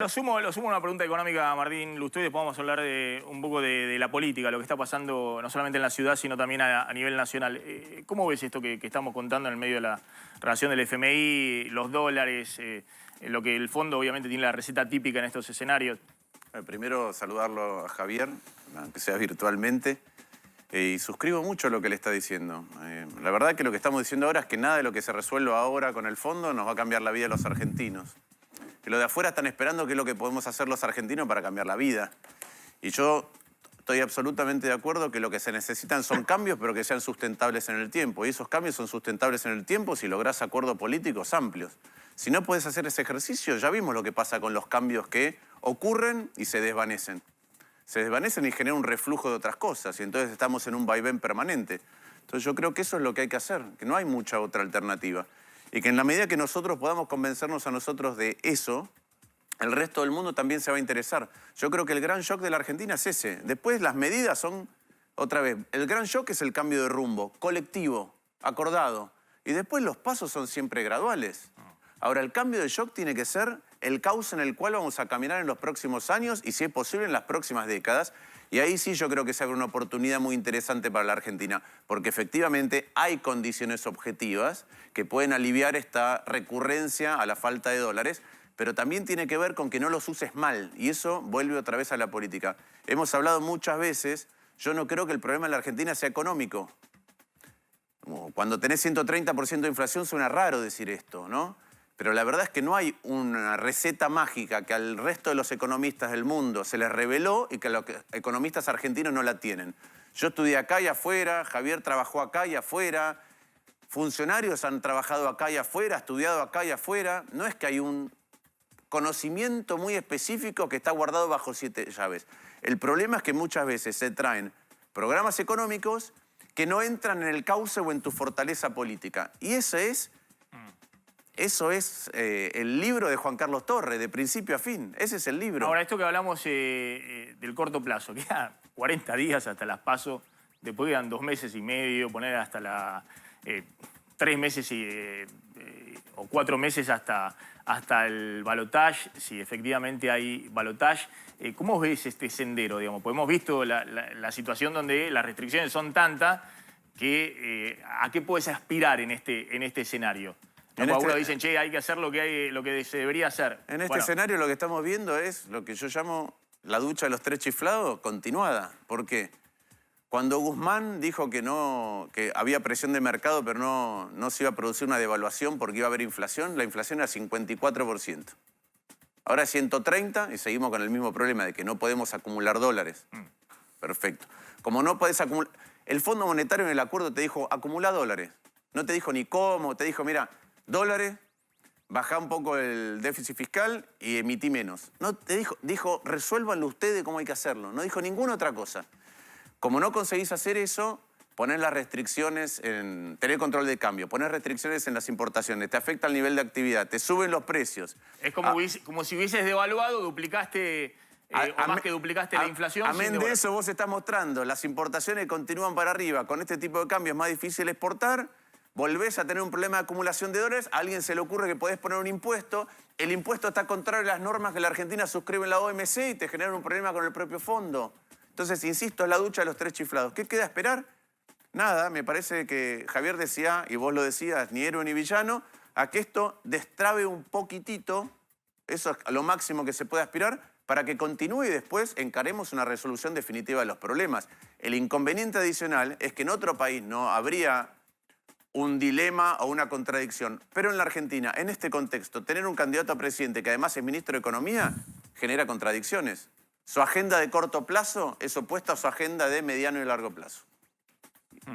Lo sumo a una pregunta económica, Martín Lustó, y después vamos a hablar un poco de la política, lo que está pasando no solamente en la ciudad, sino también a nivel nacional. ¿Cómo ves esto que estamos contando en el medio de la relación del FMI, los dólares, lo que el fondo obviamente tiene la receta típica en estos escenarios? Primero saludarlo a Javier, aunque sea virtualmente, y suscribo mucho lo que le está diciendo. La verdad que lo que estamos diciendo ahora es que nada de lo que se resuelva ahora con el fondo nos va a cambiar la vida de los argentinos. Que los de afuera están esperando qué es lo que podemos hacer los argentinos para cambiar la vida. Y yo estoy absolutamente de acuerdo que lo que se necesitan son cambios, pero que sean sustentables en el tiempo. Y esos cambios son sustentables en el tiempo si lográs acuerdos políticos amplios. Si no puedes hacer ese ejercicio, ya vimos lo que pasa con los cambios que ocurren y se desvanecen. Se desvanecen y generan un reflujo de otras cosas. Y entonces estamos en un vaivén permanente. Entonces yo creo que eso es lo que hay que hacer, que no hay mucha otra alternativa. Y que en la medida que nosotros podamos convencernos a nosotros de eso, el resto del mundo también se va a interesar. Yo creo que el gran shock de la Argentina es ese. Después las medidas son, otra vez, el gran shock es el cambio de rumbo, colectivo, acordado. Y después los pasos son siempre graduales. Ahora, el cambio de shock tiene que ser el cauce en el cual vamos a caminar en los próximos años y, si es posible, en las próximas décadas. Y ahí sí yo creo que se abre una oportunidad muy interesante para la Argentina, porque efectivamente hay condiciones objetivas que pueden aliviar esta recurrencia a la falta de dólares, pero también tiene que ver con que no los uses mal, y eso vuelve otra vez a la política. Hemos hablado muchas veces, yo no creo que el problema en la Argentina sea económico. Cuando tenés 130% de inflación suena raro decir esto, ¿no? Pero la verdad es que no hay una receta mágica que al resto de los economistas del mundo se les reveló y que los economistas argentinos no la tienen. Yo estudié acá y afuera, Javier trabajó acá y afuera, funcionarios han trabajado acá y afuera, estudiado acá y afuera. No es que hay un conocimiento muy específico que está guardado bajo 7 llaves. El problema es que muchas veces se traen programas económicos que no entran en el cauce o en tu fortaleza política. Y eso es el libro de Juan Carlos Torres, de principio a fin. Ese es el libro. Ahora, esto que hablamos del corto plazo, quedan 40 días hasta las PASO, después quedan 2 meses y medio, poner hasta 3 meses o 4 meses hasta el balotaje, si efectivamente hay balotaje. ¿Cómo ves este sendero, digamos? Pues hemos visto la situación donde las restricciones son tantas que ¿a qué puedes aspirar en este escenario? Algunos dicen, che, hay que hacer lo que se debería hacer. En este escenario lo que estamos viendo es lo que yo llamo la ducha de los 3 chiflados continuada. ¿Por qué? Cuando Guzmán dijo que había presión de mercado, pero no se iba a producir una devaluación porque iba a haber inflación, la inflación era 54%. Ahora es 130 y seguimos con el mismo problema de que no podemos acumular dólares. Perfecto. Como no podés acumular... El Fondo Monetario en el acuerdo te dijo, acumula dólares. No te dijo ni cómo, te dijo, mira, dólares, bajá un poco el déficit fiscal y emití menos. No te dijo, resuélvanlo ustedes cómo hay que hacerlo. No dijo ninguna otra cosa. Como no conseguís hacer eso, poner las restricciones en tener control de cambio, poner restricciones en las importaciones, te afecta el nivel de actividad, te suben los precios. Es como si hubieses devaluado, duplicaste, o más que duplicaste la inflación. Amén de eso, vos estás mostrando, las importaciones continúan para arriba. Con este tipo de cambios es más difícil exportar, volvés a tener un problema de acumulación de dólares, a alguien se le ocurre que podés poner un impuesto, el impuesto está contrario a las normas que la Argentina suscribe en la OMC y te genera un problema con el propio fondo. Entonces, insisto, es la ducha de los 3 chiflados. ¿Qué queda esperar? Nada, me parece que Javier decía, y vos lo decías, ni héroe ni villano, a que esto destrabe un poquitito, eso es lo máximo que se puede aspirar, para que continúe y después encaremos una resolución definitiva de los problemas. El inconveniente adicional es que en otro país no habría un dilema o una contradicción, pero en la Argentina, en este contexto, tener un candidato a presidente que además es ministro de Economía genera contradicciones. Su agenda de corto plazo es opuesta a su agenda de mediano y largo plazo.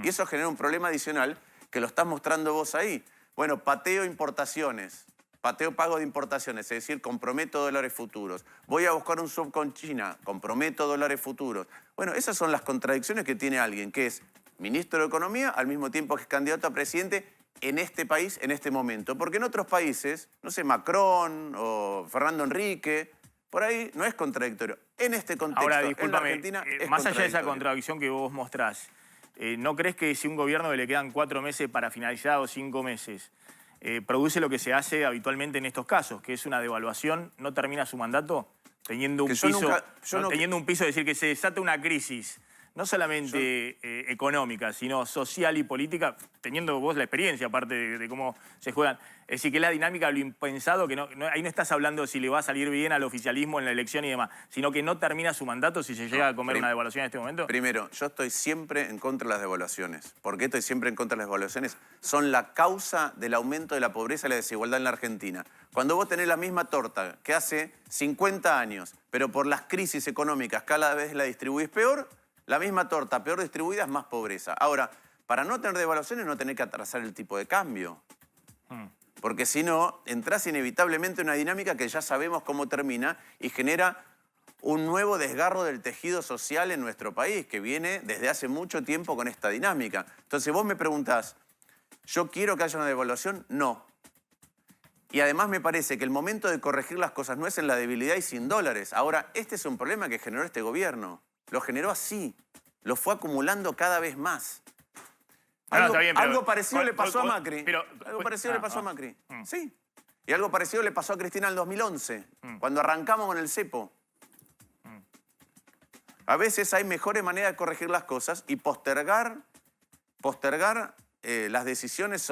Y eso genera un problema adicional que lo estás mostrando vos ahí. Bueno, pateo importaciones, pateo pago de importaciones, es decir, comprometo dólares futuros. Voy a buscar un swap con China, comprometo dólares futuros. Bueno, esas son las contradicciones que tiene alguien que es ministro de Economía al mismo tiempo que es candidato a presidente en este país, en este momento. Porque en otros países, no sé, Macron o Fernando Enrique, por ahí no es contradictorio. En este contexto, ahora, discúlpame, en la Argentina es más allá de esa contradicción que vos mostrás, ¿no crees que si un gobierno que le quedan 4 meses para finalizar o 5 meses produce lo que se hace habitualmente en estos casos, que es una devaluación, no termina su mandato teniendo un teniendo un piso, es decir, que se desata una crisis, no solamente económica, sino social y política, teniendo vos la experiencia, aparte de cómo se juegan. Es decir, que la dinámica de lo impensado, que ahí no estás hablando si le va a salir bien al oficialismo en la elección y demás, sino que no termina su mandato si se llega a comer una devaluación en este momento. Primero, yo estoy siempre en contra de las devaluaciones. ¿Por qué estoy siempre en contra de las devaluaciones? Son la causa del aumento de la pobreza y la desigualdad en la Argentina. Cuando vos tenés la misma torta que hace 50 años, pero por las crisis económicas cada vez la distribuís peor, la misma torta peor distribuida es más pobreza. Ahora, para no tener devaluaciones no tenés que atrasar el tipo de cambio. Porque si no, entras inevitablemente en una dinámica que ya sabemos cómo termina y genera un nuevo desgarro del tejido social en nuestro país, que viene desde hace mucho tiempo con esta dinámica. Entonces vos me preguntás, ¿yo quiero que haya una devaluación? No. Y además me parece que el momento de corregir las cosas no es en la debilidad y sin dólares. Ahora, este es un problema que generó este gobierno. Lo generó así. Lo fue acumulando cada vez más. Algo parecido le pasó a Macri. Algo parecido le pasó a Macri. Sí. Y algo parecido le pasó a Cristina en el 2011, cuando arrancamos con el cepo. A veces hay mejores maneras de corregir las cosas y postergar las decisiones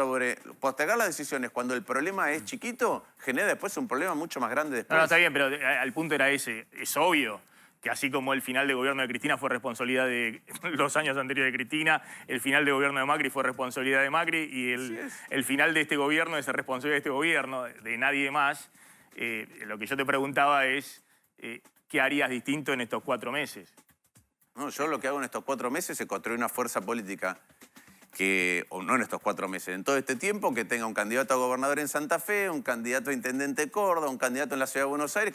postergar las decisiones cuando el problema es chiquito genera después un problema mucho más grande después. No, está bien, pero el punto era ese. Es obvio que así como el final de gobierno de Cristina fue responsabilidad de los años anteriores de Cristina, el final de gobierno de Macri fue responsabilidad de Macri y el final de este gobierno es responsabilidad de este gobierno, de nadie más. Lo que yo te preguntaba es, ¿qué harías distinto en estos 4 meses? No, yo lo que hago en estos 4 meses es construir una fuerza política o no en estos 4 meses, en todo este tiempo, que tenga un candidato a gobernador en Santa Fe, un candidato a intendente de Córdoba, un candidato en la Ciudad de Buenos Aires,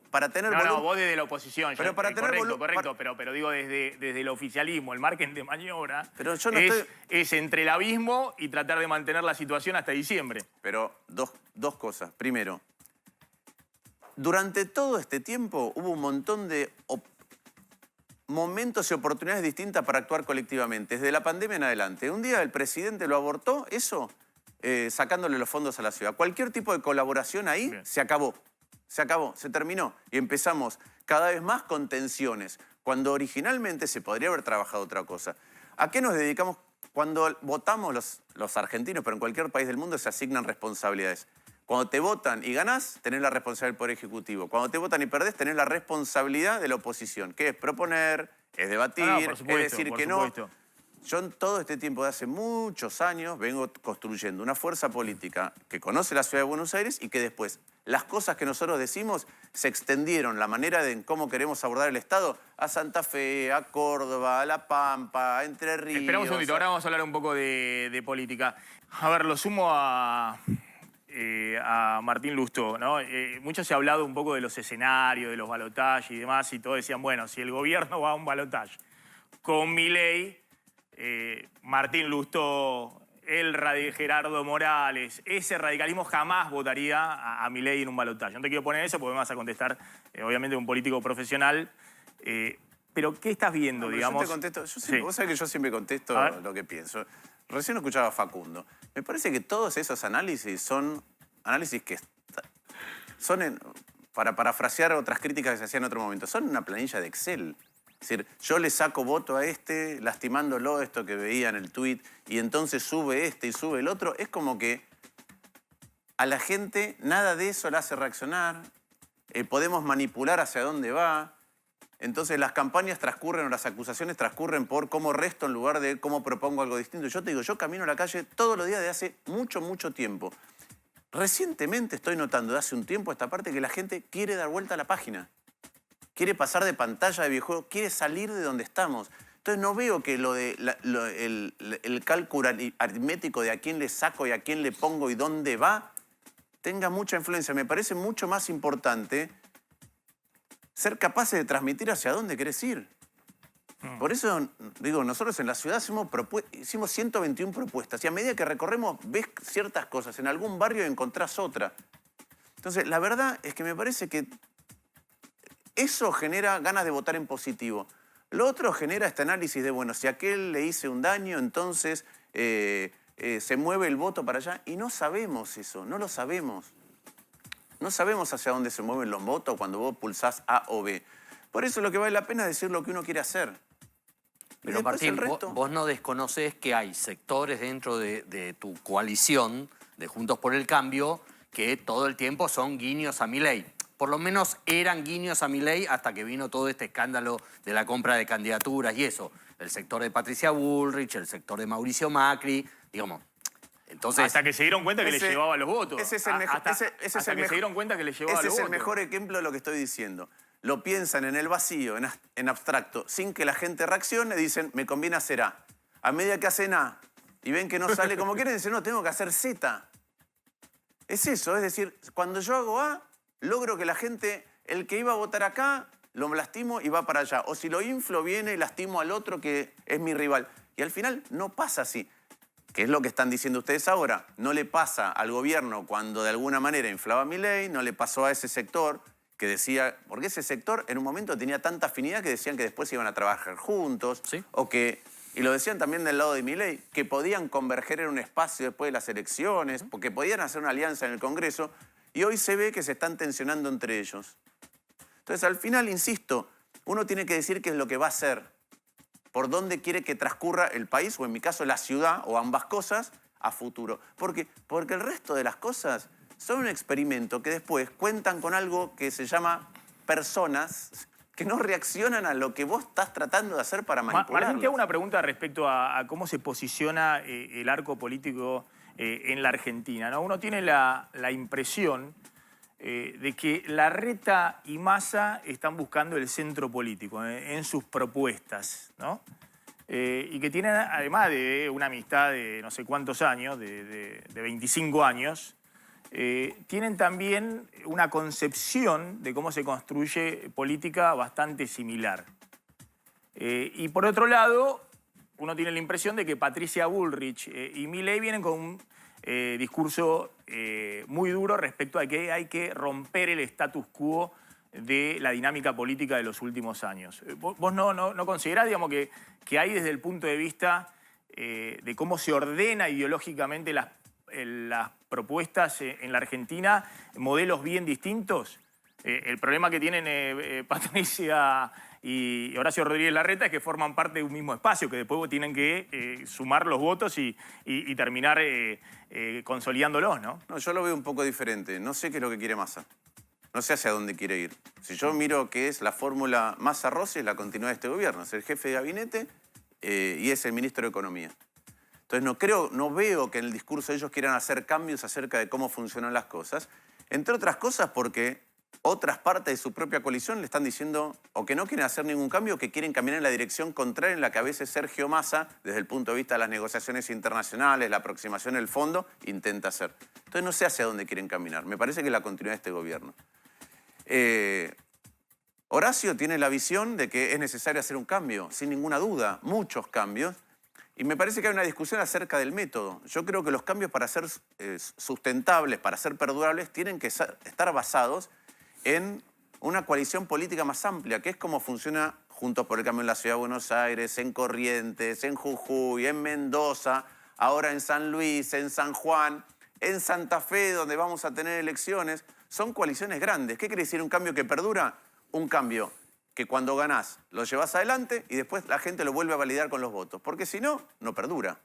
para tener No, vos desde la oposición. Pero para tener correcto, pero digo desde el oficialismo, el margen de maniobra pero yo no es entre el abismo y tratar de mantener la situación hasta diciembre. Pero dos cosas. Primero, durante todo este tiempo hubo un montón de momentos y oportunidades distintas para actuar colectivamente, desde la pandemia en adelante. Un día el presidente lo abortó, eso, sacándole los fondos a la ciudad. Cualquier tipo de colaboración ahí se acabó. Se acabó, se terminó. Y empezamos cada vez más con tensiones, cuando originalmente se podría haber trabajado otra cosa. ¿A qué nos dedicamos? Cuando votamos los argentinos, pero en cualquier país del mundo se asignan responsabilidades. Cuando te votan y ganás, tenés la responsabilidad del Poder Ejecutivo. Cuando te votan y perdés, tenés la responsabilidad de la oposición, que es proponer, es debatir, es decir que no. Yo en todo este tiempo de hace muchos años vengo construyendo una fuerza política que conoce la Ciudad de Buenos Aires y que después las cosas que nosotros decimos se extendieron, la manera de cómo queremos abordar el Estado, a Santa Fe, a Córdoba, a La Pampa, a Entre Ríos. Esperamos un segundito, ahora vamos a hablar un poco de política. A ver, lo sumo a Martín Lustó, ¿no? Mucho se ha hablado un poco de los escenarios, de los balotajes y demás, y todos decían, bueno, si el gobierno va a un balotaje con Milei, Martín Lustó, Gerardo Morales, ese radicalismo jamás votaría a Milei en un balotaje. No te quiero poner eso porque me vas a contestar, obviamente, un político profesional. Pero, ¿qué estás viendo, digamos? Yo te contesto, vos sabés que yo siempre contesto lo que pienso. Recién escuchaba a Facundo. Me parece que todos esos análisis son análisis que son, para parafrasear otras críticas que se hacían en otro momento, son una planilla de Excel. Es decir, yo le saco voto a este, lastimándolo, esto que veía en el tuit, y entonces sube este y sube el otro. Es como que a la gente nada de eso la hace reaccionar. Podemos manipular hacia dónde va. Entonces las campañas transcurren o las acusaciones transcurren por cómo resto en lugar de cómo propongo algo distinto. Yo te digo, yo camino a la calle todos los días de hace mucho, mucho tiempo. Recientemente estoy notando de hace un tiempo esta parte que la gente quiere dar vuelta a la página. Quiere pasar de pantalla de videojuego, quiere salir de donde estamos. Entonces no veo que el cálculo aritmético de a quién le saco y a quién le pongo y dónde va tenga mucha influencia. Me parece mucho más importante ser capaces de transmitir hacia dónde querés ir. Por eso, digo, nosotros en la ciudad hicimos 121 propuestas y a medida que recorremos ves ciertas cosas. En algún barrio encontrás otra. Entonces, la verdad es que me parece que eso genera ganas de votar en positivo. Lo otro genera este análisis de, bueno, si a aquel le hice un daño, entonces se mueve el voto para allá y no sabemos eso, no lo sabemos. No sabemos hacia dónde se mueven los votos cuando vos pulsás A o B. Por eso lo que vale la pena es decir lo que uno quiere hacer. Pero Martín, vos no desconoces que hay sectores dentro de tu coalición de Juntos por el Cambio que todo el tiempo son guiños a Milei. Por lo menos eran guiños a Milei hasta que vino todo este escándalo de la compra de candidaturas y eso. El sector de Patricia Bullrich, el sector de Mauricio Macri, digamos. Entonces, hasta que se dieron cuenta que le llevaba los votos. Ese es el mejor. Hasta que se dieron cuenta que le llevaba los votos. Ese es el mejor ejemplo de lo que estoy diciendo. Lo piensan en el vacío, en abstracto, sin que la gente reaccione, dicen, me conviene hacer A. A medida que hacen A y ven que no sale como quieren, dicen, no, tengo que hacer Z. Es eso, es decir, cuando yo hago A, logro que la gente, el que iba a votar acá, lo lastimo y va para allá. O si lo inflo, viene y lastimo al otro que es mi rival. Y al final no pasa así. ¿Qué es lo que están diciendo ustedes ahora? No le pasa al gobierno cuando de alguna manera inflaba a Milei, no le pasó a ese sector que decía, porque ese sector en un momento tenía tanta afinidad que decían que después iban a trabajar juntos, ¿sí? O que, y lo decían también del lado de Milei, que podían converger en un espacio después de las elecciones, porque podían hacer una alianza en el Congreso, y hoy se ve que se están tensionando entre ellos. Entonces, al final, insisto, uno tiene que decir qué es lo que va a hacer, por dónde quiere que transcurra el país, o en mi caso la ciudad, o ambas cosas, a futuro. ¿Por qué? Porque el resto de las cosas son un experimento que después cuentan con algo que se llama personas que no reaccionan a lo que vos estás tratando de hacer para manipularlos. Martín, te hago una pregunta respecto a cómo se posiciona el arco político en la Argentina, ¿no? Uno tiene la impresión de que Larreta y Massa están buscando el centro político en sus propuestas, ¿no? Y que tienen, además de una amistad de no sé cuántos años, de 25 años, tienen también una concepción de cómo se construye política bastante similar. Y por otro lado, uno tiene la impresión de que Patricia Bullrich y Milei vienen con un discurso muy duro respecto a que hay que romper el status quo de la dinámica política de los últimos años. ¿Vos no considerás, digamos, que hay desde el punto de vista de cómo se ordena ideológicamente las propuestas en la Argentina, modelos bien distintos? El problema que tienen Patricia y Horacio Rodríguez Larreta es que forman parte de un mismo espacio, que después tienen que sumar los votos y terminar consolidándolos, ¿no? No, yo lo veo un poco diferente. No sé qué es lo que quiere Massa. No sé hacia dónde quiere ir. Si yo miro qué es la fórmula Massa-Rossi, es la continuidad de este gobierno. Es el jefe de gabinete y es el ministro de Economía. Entonces no veo que en el discurso ellos quieran hacer cambios acerca de cómo funcionan las cosas. Entre otras cosas porque otras partes de su propia coalición le están diciendo o que no quieren hacer ningún cambio o que quieren caminar en la dirección contraria en la que a veces Sergio Massa, desde el punto de vista de las negociaciones internacionales, la aproximación al fondo, intenta hacer. Entonces no sé hacia dónde quieren caminar. Me parece que es la continuidad de este gobierno. Horacio tiene la visión de que es necesario hacer un cambio, sin ninguna duda, muchos cambios. Y me parece que hay una discusión acerca del método. Yo creo que los cambios para ser sustentables, para ser perdurables, tienen que estar basados en una coalición política más amplia, que es como funciona Juntos por el Cambio en la Ciudad de Buenos Aires, en Corrientes, en Jujuy, en Mendoza, ahora en San Luis, en San Juan, en Santa Fe, donde vamos a tener elecciones. Son coaliciones grandes. ¿Qué quiere decir un cambio que perdura? Un cambio que cuando ganás lo llevas adelante y después la gente lo vuelve a validar con los votos. Porque si no, no perdura.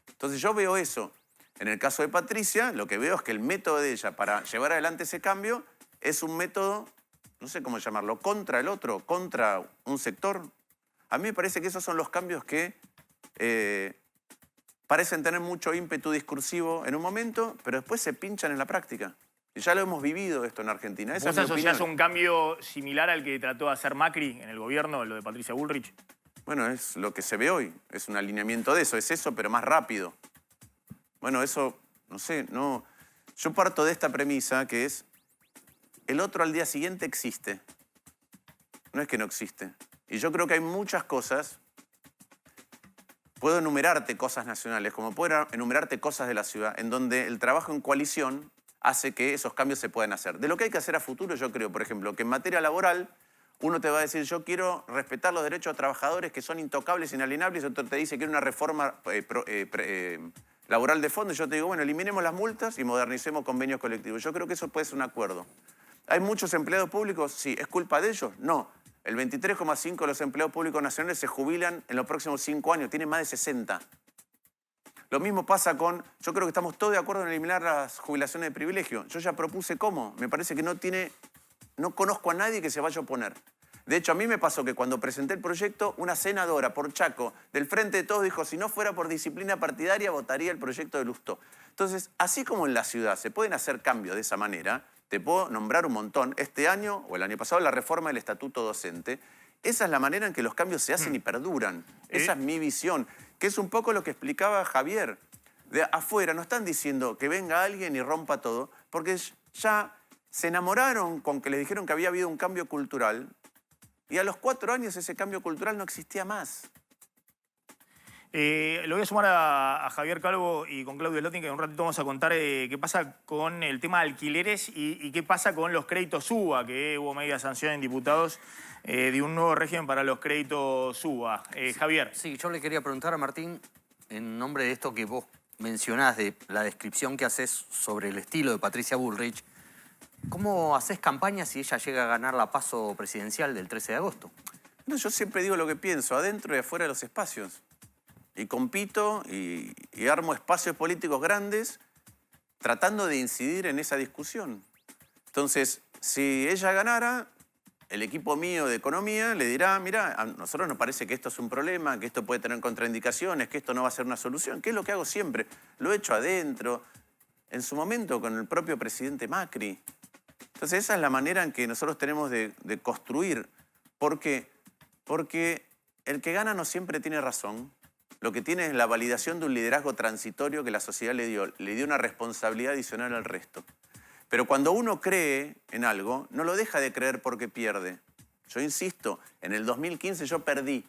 Entonces yo veo eso. En el caso de Patricia, lo que veo es que el método de ella para llevar adelante ese cambio es un método, no sé cómo llamarlo, contra el otro, contra un sector. A mí me parece que esos son los cambios que parecen tener mucho ímpetu discursivo en un momento, pero después se pinchan en la práctica. Y ya lo hemos vivido esto en Argentina. ¿Vos asociás un cambio similar al que trató de hacer Macri en el gobierno, lo de Patricia Bullrich? Bueno, es lo que se ve hoy. Es un alineamiento de eso. Es eso, pero más rápido. Bueno, eso, no sé, no. Yo parto de esta premisa que es el otro al día siguiente existe. No es que no existe. Y yo creo que hay muchas cosas. Puedo enumerarte cosas nacionales, como puedo enumerarte cosas de la ciudad, en donde el trabajo en coalición hace que esos cambios se puedan hacer. De lo que hay que hacer a futuro, yo creo, por ejemplo, que en materia laboral uno te va a decir, yo quiero respetar los derechos de trabajadores que son intocables, inalienables, y otro te dice, quiero una reforma laboral de fondo y yo te digo, bueno, eliminemos las multas y modernicemos convenios colectivos. Yo creo que eso puede ser un acuerdo. ¿Hay muchos empleados públicos? Sí. ¿Es culpa de ellos? No. El 23,5% de los empleados públicos nacionales se jubilan en los próximos 5 años. Tienen más de 60. Lo mismo pasa con... Yo creo que estamos todos de acuerdo en eliminar las jubilaciones de privilegio. Yo ya propuse cómo. Me parece que no conozco a nadie que se vaya a oponer. De hecho, a mí me pasó que cuando presenté el proyecto, una senadora por Chaco del Frente de Todos dijo, si no fuera por disciplina partidaria, votaría el proyecto de Lustó. Entonces, así como en la ciudad se pueden hacer cambios de esa manera, te puedo nombrar un montón. Este año, o el año pasado, la reforma del estatuto docente. Esa es la manera en que los cambios se hacen y perduran. Esa es mi visión, que es un poco lo que explicaba Javier. De afuera no están diciendo que venga alguien y rompa todo, porque ya se enamoraron con que les dijeron que había habido un cambio cultural y a los 4 años ese cambio cultural no existía más. Lo voy a sumar a Javier Calvo y con Claudio Slotin, que en un ratito vamos a contar qué pasa con el tema de alquileres y qué pasa con los créditos UBA, que hubo media sanción en diputados de un nuevo régimen para los créditos UBA. Javier. Sí, yo le quería preguntar a Martín, en nombre de esto que vos mencionás, de la descripción que haces sobre el estilo de Patricia Bullrich, ¿cómo haces campaña si ella llega a ganar la PASO presidencial del 13 de agosto? No, yo siempre digo lo que pienso, adentro y afuera de los espacios. Y compito y armo espacios políticos grandes tratando de incidir en esa discusión. Entonces, si ella ganara, el equipo mío de economía le dirá, mira, a nosotros nos parece que esto es un problema, que esto puede tener contraindicaciones, que esto no va a ser una solución, que es lo que hago siempre. Lo he hecho adentro, en su momento con el propio presidente Macri. Entonces, esa es la manera en que nosotros tenemos de construir. ¿Por qué? Porque el que gana no siempre tiene razón. Lo que tiene es la validación de un liderazgo transitorio que la sociedad le dio una responsabilidad adicional al resto. Pero cuando uno cree en algo, no lo deja de creer porque pierde. Yo insisto, en el 2015 yo perdí,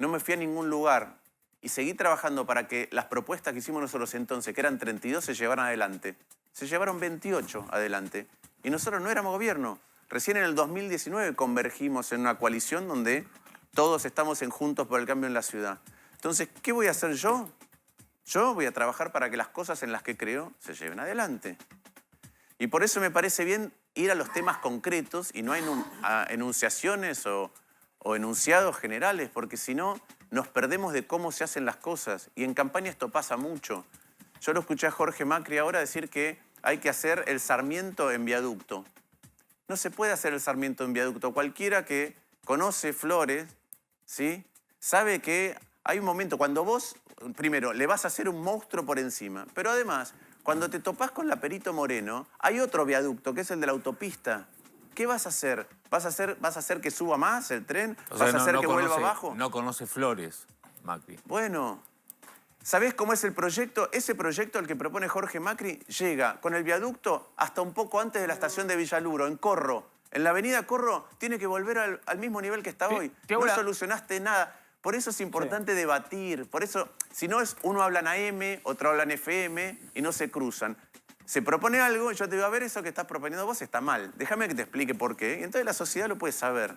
no me fui a ningún lugar y seguí trabajando para que las propuestas que hicimos nosotros entonces, que eran 32, se llevaran adelante. Se llevaron 28 adelante y nosotros no éramos gobierno. Recién en el 2019 convergimos en una coalición donde todos estamos en Juntos por el Cambio en la ciudad. Entonces, ¿qué voy a hacer yo? Yo voy a trabajar para que las cosas en las que creo se lleven adelante. Y por eso me parece bien ir a los temas concretos y no a enunciaciones o enunciados generales, porque si no, nos perdemos de cómo se hacen las cosas. Y en campaña esto pasa mucho. Yo lo escuché a Jorge Macri ahora decir que hay que hacer el Sarmiento en viaducto. No se puede hacer el Sarmiento en viaducto. Cualquiera que conoce Flores, ¿sí?, sabe que hay un momento cuando vos, primero, le vas a hacer un monstruo por encima, pero además, cuando te topás con la Perito Moreno, hay otro viaducto, que es el de la autopista. ¿Qué vas a hacer? ¿Vas a hacer que suba más el tren? O sea, ¿Vas a hacer que vuelva abajo? No conoce Flores, Macri. Bueno, ¿sabés cómo es el proyecto? Ese proyecto, el que propone Jorge Macri, llega con el viaducto hasta un poco antes de la estación de Villaluro, en Corro. En la avenida Corro tiene que volver al mismo nivel que está hoy. No solucionaste nada. Por eso es importante debatir. Por eso, si no es uno habla en AM, otro habla en FM y no se cruzan. Se propone algo y yo te digo, a ver, eso que estás proponiendo vos está mal. Déjame que te explique por qué. Y entonces la sociedad lo puede saber.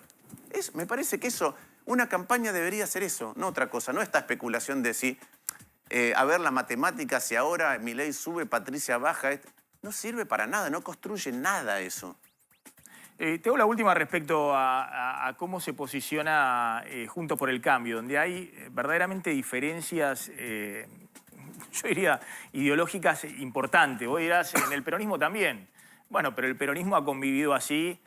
Me parece que eso, una campaña debería ser eso, no otra cosa. No esta especulación de si, a ver, la matemática, si ahora Milei sube, Patricia baja. No sirve para nada, no construye nada eso. Te hago la última respecto a cómo se posiciona Juntos por el Cambio, donde hay verdaderamente diferencias, yo diría, ideológicas importantes. Vos dirás, en el peronismo también. Bueno, pero el peronismo ha convivido así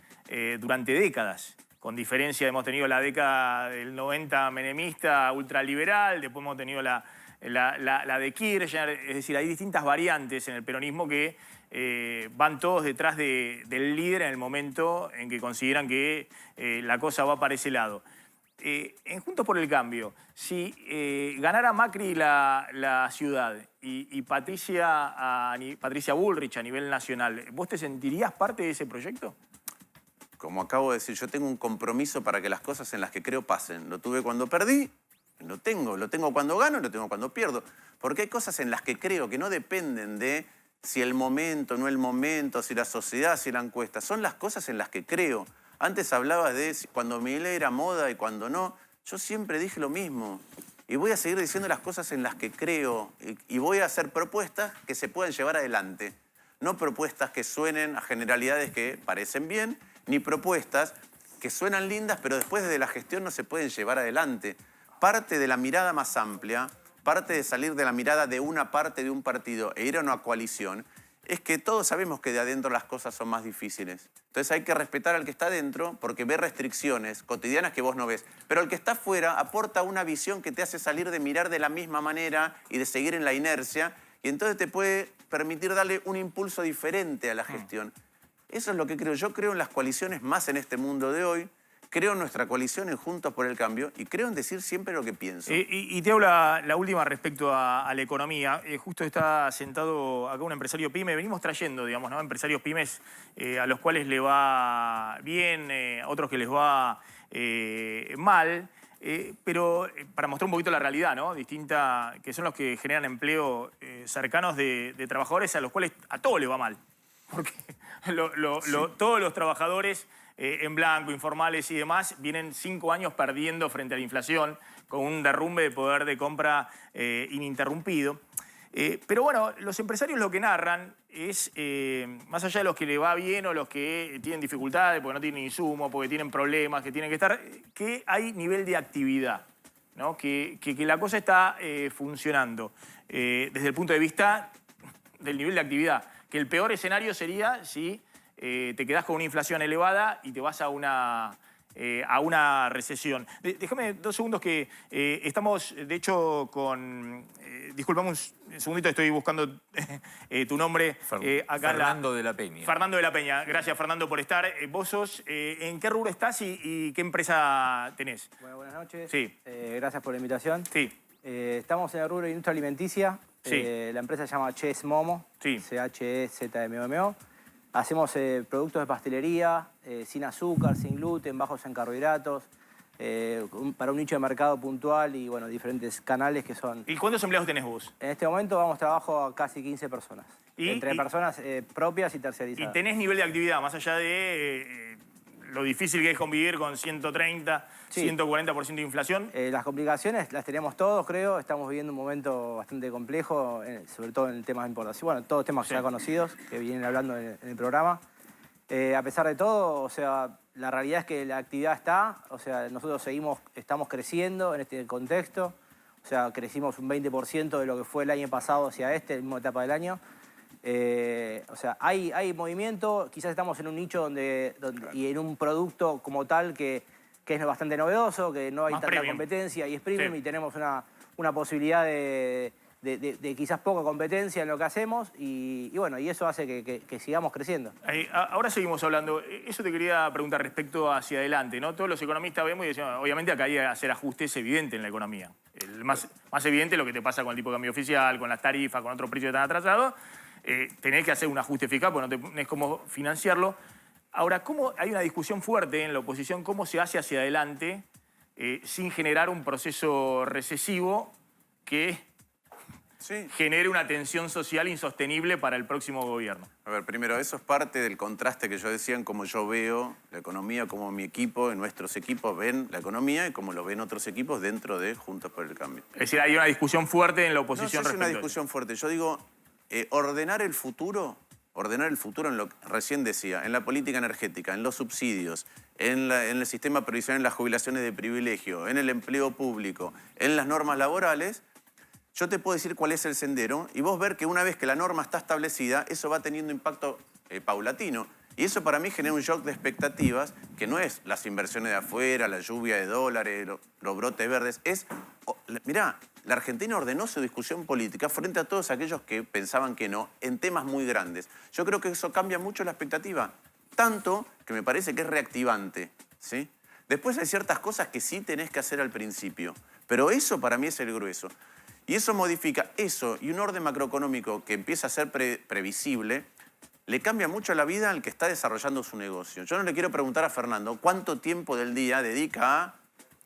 durante décadas. Con diferencia, hemos tenido la década del 90 menemista, ultraliberal, después hemos tenido la de Kirchner. Es decir, hay distintas variantes en el peronismo que van todos detrás del líder en el momento en que consideran que la cosa va para ese lado. En Juntos por el Cambio, si ganara Macri la ciudad y Patricia Bullrich a nivel nacional, ¿vos te sentirías parte de ese proyecto? Como acabo de decir, yo tengo un compromiso para que las cosas en las que creo pasen. Lo tuve cuando perdí, lo tengo cuando gano y lo tengo cuando pierdo. Porque hay cosas en las que creo que no dependen de si el momento, no el momento, si la sociedad, si la encuesta. Son las cosas en las que creo. Antes hablaba de cuando Milei era moda y cuando no. Yo siempre dije lo mismo. y voy a seguir diciendo las cosas en las que creo y voy a hacer propuestas que se puedan llevar adelante. No propuestas que suenen a generalidades que parecen bien, ni propuestas que suenan lindas, pero después de la gestión no se pueden llevar adelante. Parte de la mirada más amplia, parte de salir de la mirada de una parte de un partido e ir a una coalición, es que todos sabemos que de adentro las cosas son más difíciles. Entonces hay que respetar al que está adentro porque ve restricciones cotidianas que vos no ves. Pero el que está afuera aporta una visión que te hace salir de mirar de la misma manera y de seguir en la inercia, y entonces te puede permitir darle un impulso diferente a la gestión. Eso es lo que creo. Yo creo en las coaliciones más en este mundo de hoy. Creo en nuestra coalición, en Juntos por el Cambio, y creo en decir siempre lo que pienso. Y te hago la última respecto a la economía. Justo está sentado acá un empresario pyme. Venimos trayendo, digamos, ¿no? Empresarios pymes a los cuales le va bien, a otros que les va mal. Pero para mostrar un poquito la realidad, ¿no? Distinta, que son los que generan empleo cercanos de trabajadores a los cuales a todos les va mal. Porque todos los trabajadores en blanco, informales y demás, vienen 5 años perdiendo frente a la inflación, con un derrumbe de poder de compra ininterrumpido. Pero bueno, los empresarios lo que narran es, más allá de los que le va bien o los que tienen dificultades porque no tienen insumo, porque tienen problemas, que tienen que estar, que hay nivel de actividad, ¿no? Que la cosa está funcionando desde el punto de vista del nivel de actividad. Que el peor escenario sería si te quedás con una inflación elevada y te vas a una recesión. Déjame 2 segundos que estamos, de hecho, con... disculpame un segundito, estoy buscando tu nombre. Acá Fernando de la Peña. Fernando de la Peña. Gracias, Fernando, por estar. Vos sos... ¿en qué rubro estás y qué empresa tenés? Bueno, buenas noches. Sí. Gracias por la invitación. Sí. Estamos en el rubro de industria alimenticia. Sí. La empresa se llama Ches Momo. Sí. CHEZMOMO. Hacemos productos de pastelería, sin azúcar, sin gluten, bajos en carbohidratos, para un nicho de mercado puntual y bueno, diferentes canales que son... ¿Y cuántos empleados tenés vos? En este momento trabajo a casi 15 personas. Entre personas propias y terciarizadas. ¿Y tenés nivel de actividad, más allá de lo difícil que es convivir con 130, sí, 140% de inflación? Las complicaciones las tenemos todos, creo. Estamos viviendo un momento bastante complejo, sobre todo en el tema de importación. Bueno, todos temas ya conocidos, que vienen hablando en el programa. A pesar de todo, o sea, la realidad es que la actividad está. O sea, nosotros estamos creciendo en este contexto. O sea, crecimos un 20% de lo que fue el año pasado hacia la misma etapa del año. O sea, hay movimiento, quizás estamos en un nicho y en un producto como tal que es bastante novedoso, que no hay tanta competencia y es premium, y tenemos una posibilidad de quizás poca competencia en lo que hacemos y bueno, y eso hace que sigamos creciendo. Ahora seguimos hablando. Eso te quería preguntar respecto hacia adelante, ¿no? Todos los economistas vemos y decimos, obviamente acá hay que hacer ajustes evidentes en la economía. El más evidente es lo que te pasa con el tipo de cambio oficial, con las tarifas, con otros precios tan atrasados. Tenés que hacer un ajuste eficaz porque no tenés cómo financiarlo. Ahora, hay una discusión fuerte en la oposición, cómo se hace hacia adelante sin generar un proceso recesivo que genere una tensión social insostenible para el próximo gobierno. A ver, primero, eso es parte del contraste que yo decía en cómo yo veo la economía, cómo mi equipo, nuestros equipos ven la economía y cómo lo ven otros equipos dentro de Juntos por el Cambio. Es decir, hay una discusión fuerte en la oposición. No sé si una discusión fuerte. Yo digo, ordenar el futuro en lo que recién decía, en la política energética, en los subsidios, en el sistema previsional, en las jubilaciones de privilegio, en el empleo público, en las normas laborales. Yo te puedo decir cuál es el sendero y vos ver que una vez que la norma está establecida, eso va teniendo impacto paulatino. Y eso para mí genera un shock de expectativas que no es las inversiones de afuera, la lluvia de dólares, los brotes verdes. Mirá, la Argentina ordenó su discusión política frente a todos aquellos que pensaban que no, en temas muy grandes. Yo creo que eso cambia mucho la expectativa. Tanto que me parece que es reactivante, ¿sí? Después hay ciertas cosas que sí tenés que hacer al principio. Pero eso para mí es el grueso. Y eso modifica eso y un orden macroeconómico que empieza a ser previsible, le cambia mucho la vida al que está desarrollando su negocio. Yo no le quiero preguntar a Fernando cuánto tiempo del día dedica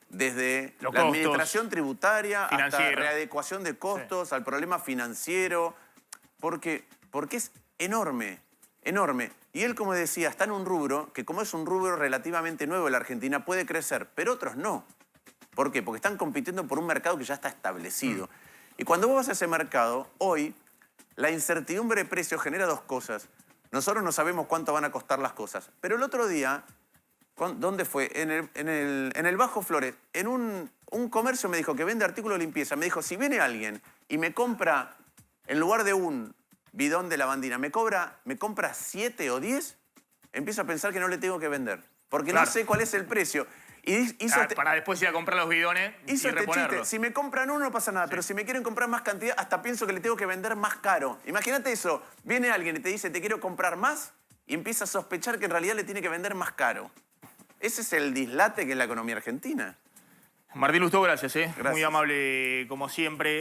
desde la administración tributaria hasta readecuación de costos, al problema financiero, porque es enorme, enorme. Y él, como decía, está en un rubro que como es un rubro relativamente nuevo en la Argentina, puede crecer, pero otros no. ¿Por qué? Porque están compitiendo por un mercado que ya está establecido. Y cuando vos vas a ese mercado, hoy, la incertidumbre de precios genera dos cosas. Nosotros no sabemos cuánto van a costar las cosas. Pero el otro día, ¿dónde fue? En el Bajo Flores, en un comercio me dijo que vende artículos de limpieza. Me dijo, si viene alguien y me compra, en lugar de un bidón de lavandina, me compra 7 o 10, empiezo a pensar que no le tengo que vender. Porque no sé cuál es el precio. Y para después ir a comprar los bidones y reponerlos. Chiste. Si me compran uno no pasa nada, pero si me quieren comprar más cantidad, hasta pienso que le tengo que vender más caro. Imagínate eso. Viene alguien y te dice, te quiero comprar más, y empieza a sospechar que en realidad le tiene que vender más caro. Ese es el dislate que es la economía argentina. Martín Lustó, gracias. Gracias. Muy amable como siempre.